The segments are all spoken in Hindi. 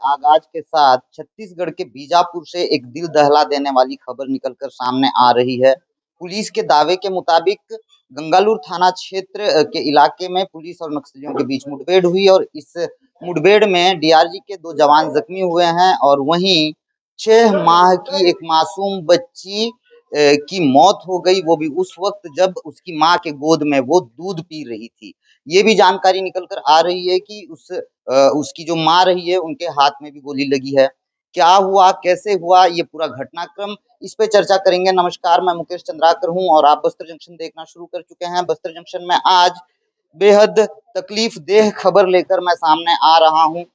आगाज के साथ छत्तीसगढ़ के बीजापुर से एक दिल दहला देने वाली खबर निकलकर सामने आ रही है। पुलिस के दावे के मुताबिक गंगालूर थाना क्षेत्र के इलाके में पुलिस और नक्सलियों के बीच मुठभेड़ हुई और इस मुठभेड़ में डीआरजी के 2 जवान जख्मी हुए हैं और वहीं 6 माह की एक मासूम बच्ची की मौत हो गई, वो भी उस वक्त जब उसकी माँ के गोद में वो दूध पी रही थी। ये भी जानकारी निकल कर आ रही है कि उसकी जो माँ रही है उनके हाथ में भी गोली लगी है। क्या हुआ, कैसे हुआ, ये पूरा घटनाक्रम, इस पे चर्चा करेंगे। नमस्कार, मैं मुकेश चंद्राकर हूँ और आप बस्तर जंक्शन देखना शुरू कर चुके हैं। बस्तर जंक्शन में आज बेहद तकलीफ देह खबर लेकर मैं सामने आ रहा हूँ।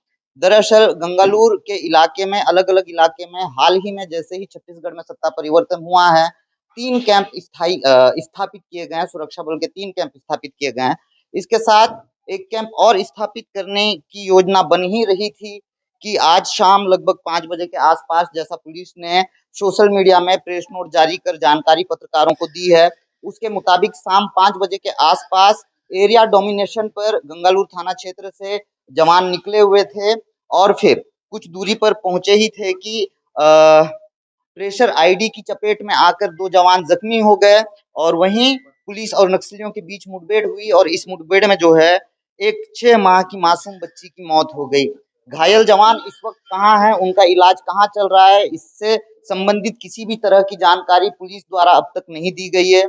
दरअसल गंगालूर के इलाके में, अलग अलग इलाके में हाल ही में जैसे ही छत्तीसगढ़ में सत्ता परिवर्तन हुआ है, 3 कैंप स्थापित किए गए हैं। सुरक्षा बल के 3 कैंप स्थापित किए गए हैं। इसके साथ एक कैंप और स्थापित करने की योजना बन ही रही थी कि आज शाम लगभग 5 बजे के आसपास, जैसा पुलिस ने सोशल मीडिया में प्रेस नोट जारी कर जानकारी पत्रकारों को दी है, उसके मुताबिक शाम 5 बजे के आसपास एरिया डोमिनेशन पर गंगालूर थाना क्षेत्र से जवान निकले हुए थे और फिर कुछ दूरी पर पहुंचे ही थे कि प्रेशर आईडी की चपेट में आकर 2 जवान जख्मी हो गए और वहीं पुलिस और नक्सलियों के बीच मुठभेड़ हुई और इस मुठभेड़ में जो है एक 6 माह की मासूम बच्ची की मौत हो गई। घायल जवान इस वक्त कहाँ हैं, उनका इलाज कहाँ चल रहा है, इससे संबंधित किसी भी तरह की जानकारी पुलिस द्वारा अब तक नहीं दी गई है।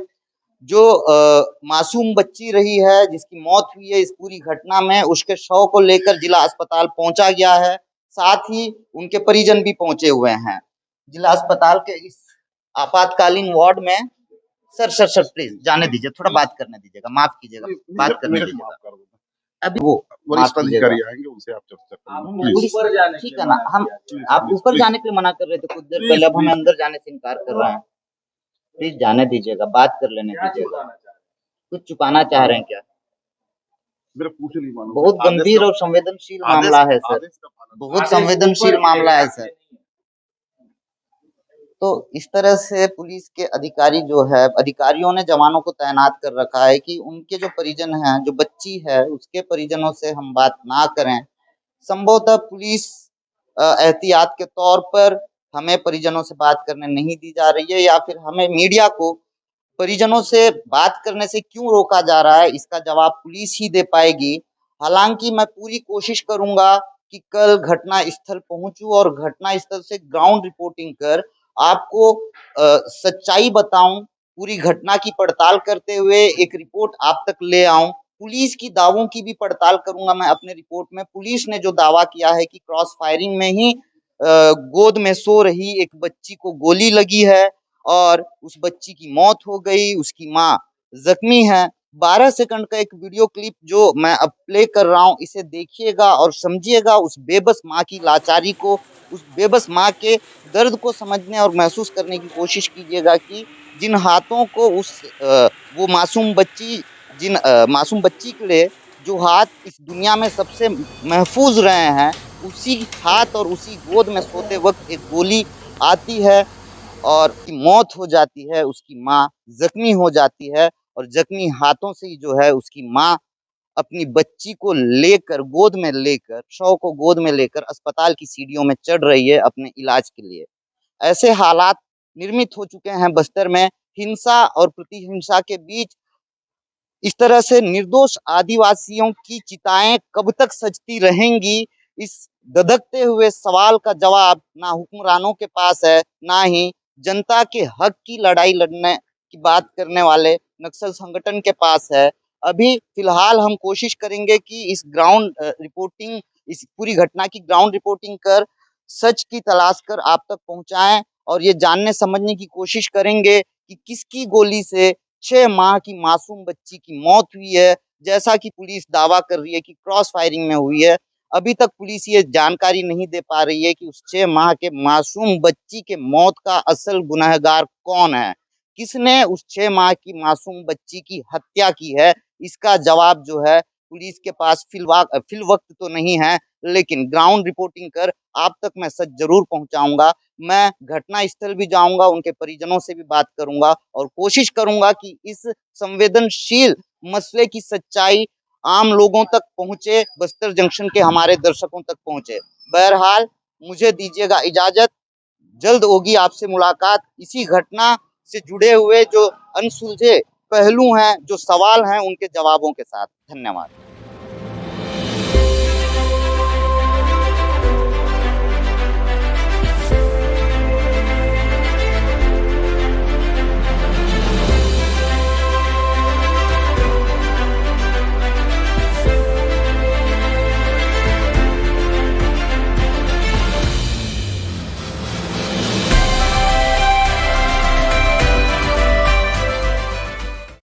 जो मासूम बच्ची रही है जिसकी मौत हुई है इस पूरी घटना में, उसके शव को लेकर जिला अस्पताल पहुंचा गया है। साथ ही उनके परिजन भी पहुंचे हुए हैं जिला अस्पताल के इस आपातकालीन वार्ड में। सर सर सर प्लीज जाने दीजिए, थोड़ा बात करने दीजिएगा, माफ कीजिएगा, बात करने दीजिएगा। अभी वो माफ कीजिएगा, आएंगे उनसे आप चर्चा करेंगे। ठीक है ना। हम आप ऊपर जाने के लिए मना कर रहे थे कुछ देर पहले, अब हमें अंदर जाने से इनकार कर रहे हैं। प्लीज जाने दीजिएगा, बात कर लेने दीजिएगा। कुछ छुपाना चाह रहे हैं क्या? मेरा पूछ नहीं मालूम। बहुत गंभीर और संवेदनशील मामला है सर, बहुत संवेदनशील मामला है सर। तो इस तरह से पुलिस के अधिकारी जो है, अधिकारियों ने जवानों को तैनात कर रखा है कि उनके जो परिजन हैं, जो बच्ची है उसके परिजनों से हम बात ना करें। संभवतः पुलिस एहतियात के तौर पर हमें परिजनों से बात करने नहीं दी जा रही है, या फिर हमें मीडिया को परिजनों से बात करने से क्यों रोका जा रहा है, इसका जवाब पुलिस ही दे पाएगी। हालांकि मैं पूरी कोशिश करूंगा कि कल घटना स्थल पहुंचूं और घटना स्थल से ग्राउंड रिपोर्टिंग कर आपको सच्चाई बताऊं, पूरी घटना की पड़ताल करते हुए एक रिपोर्ट आप तक ले आऊं। पुलिस की दावों की भी पड़ताल करूंगा मैं अपने रिपोर्ट में। पुलिस ने जो दावा किया है कि क्रॉस फायरिंग में ही गोद में सो रही एक बच्ची को गोली लगी है और उस बच्ची की मौत हो गई, उसकी माँ जख्मी है। 12 सेकंड का एक वीडियो क्लिप जो मैं अब प्ले कर रहा हूँ, इसे देखिएगा और समझिएगा उस बेबस माँ की लाचारी को, उस बेबस माँ के दर्द को समझने और महसूस करने की कोशिश कीजिएगा कि जिन हाथों को वो मासूम बच्ची के लिए जो हाथ इस दुनिया में सबसे महफूज रहे हैं, उसी हाथ और उसी गोद में सोते वक्त एक गोली आती है और की मौत हो जाती है, उसकी माँ जख्मी हो जाती है और जख्मी हाथों से ही जो है उसकी माँ अपनी बच्ची को लेकर, गोद में लेकर, शव को गोद में लेकर अस्पताल की सीढ़ियों में चढ़ रही है अपने इलाज के लिए। ऐसे हालात निर्मित हो चुके हैं बस्तर में। हिंसा और प्रतिहिंसा के बीच इस तरह से निर्दोष आदिवासियों की चिताएं कब तक सजती रहेंगी, इस धधकते हुए सवाल का जवाब ना हुक्मरानों के पास है, ना ही जनता के हक की लड़ाई लड़ने की बात करने वाले नक्सल संगठन के पास है। अभी फिलहाल हम कोशिश करेंगे कि इस ग्राउंड रिपोर्टिंग, इस पूरी घटना की ग्राउंड रिपोर्टिंग कर सच की तलाश कर आप तक पहुंचाएं और ये जानने समझने की कोशिश करेंगे कि किसकी गोली से 6 माह की मासूम बच्ची की मौत हुई है। जैसा कि पुलिस दावा कर रही है कि क्रॉस फायरिंग में हुई है, अभी तक पुलिस ये जानकारी नहीं दे पा रही है कि उस 6 माह के मासूम बच्ची के मौत का असल गुनहगार कौन है, किसने उस 6 माह की मासूम बच्ची की हत्या की है। इसका जवाब जो है पुलिस के पास फिल वक्त तो नहीं है, लेकिन ग्राउंड रिपोर्टिंग कर आप तक मैं सच जरूर पहुंचाऊंगा। मैं घटना स्थल भी जाऊंगा, उनके परिजनों से भी बात करूंगा और कोशिश करूंगा कि इस संवेदनशील मसले की सच्चाई आम लोगों तक पहुंचे, बस्तर जंक्शन के हमारे दर्शकों तक पहुंचे। बहरहाल मुझे दीजिएगा इजाजत, जल्द होगी आपसे मुलाकात इसी घटना से जुड़े हुए जो अनसुलझे पहलू हैं, जो सवाल हैं, उनके जवाबों के साथ। धन्यवाद।